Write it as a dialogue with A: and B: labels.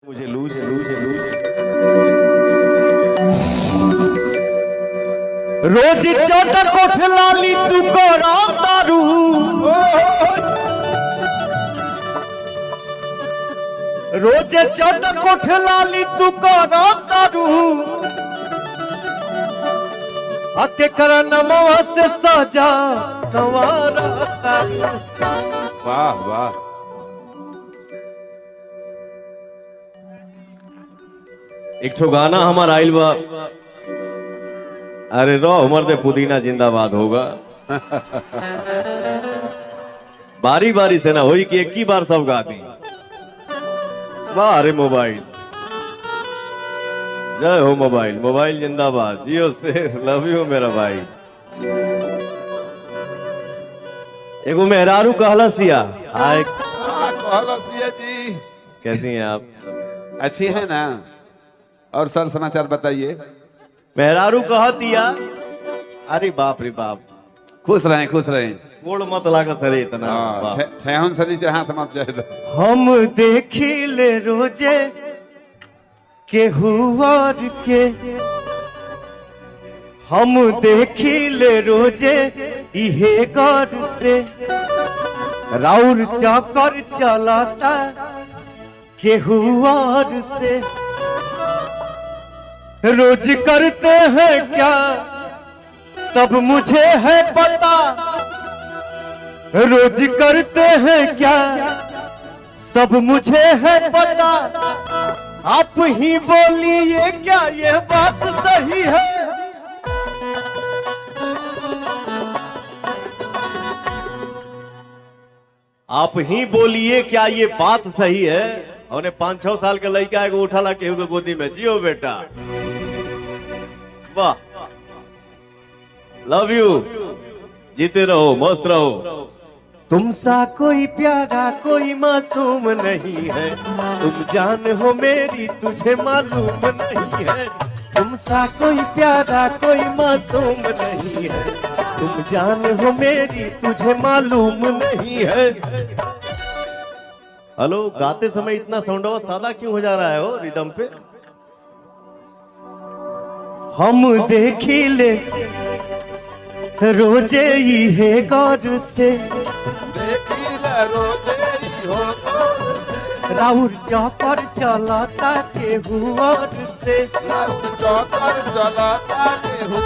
A: मुझे loose loose loose रोज चटक उठ लाली तू को तारू रोज चटक उठ लाली तू को तारू आके कर नमवा से सजा सवारा तारू।
B: वाह वाह।
A: एक ठो गाना हमारा आइल बा, अरे रो उमर दे पुदीना जिंदाबाद होगा। बारी बारी से ना होई कि एक ही बार सब गा दी। वाह रे मोबाइल, जय हो मोबाइल, मोबाइल जिंदाबाद, जियो से लव यू मेरा भाई। एगो मेहरारू कहला सिया, हाय
B: कहला सिया जी,
A: कैसी हैं आप?
B: अच्छी है ना? और सर समाचार बताइए।
A: मेहरारू कहतिया, अरे बाप रे बाप,
B: खुश रहें खुश रहें।
A: गोड़ मत लागा सरे इतना।
B: ठहन से नीचे हाथ मत जाए दो।
A: हम देखिले रोजे केहू और के, हम देखिले रोजे इहे गौर से, राउर चक्कर चलाता केहू और से। रोज करते हैं क्या सब मुझे है पता, रोज करते हैं क्या सब मुझे है पता। आप ही बोलिए क्या ये बात सही है? आप ही बोलिए क्या ये बात सही है? और 5-6 साल का लड़का है उठा ला केहू के गोदी में, जियो बेटा, वाह, लव यू, जीते रहो, मस्त रहो। तुम सा कोई प्यारा कोई मासूम नहीं है, तुम जान हो मेरी तुझे मालूम नहीं है। तुम सा कोई प्यारा कोई मासूम नहीं है, तुम जान हो मेरी तुझे मालूम नहीं है। हेलो, गाते समय इतना साउंड सादा क्यों हो जा रहा है? हो रिदम पे हम देखिले रोजे ही है गौर से,
B: देखिले रोजे ही हो गौर से,
A: राउर चौपर चलाता केहू और से,
B: राउर चौपर चलाता केहू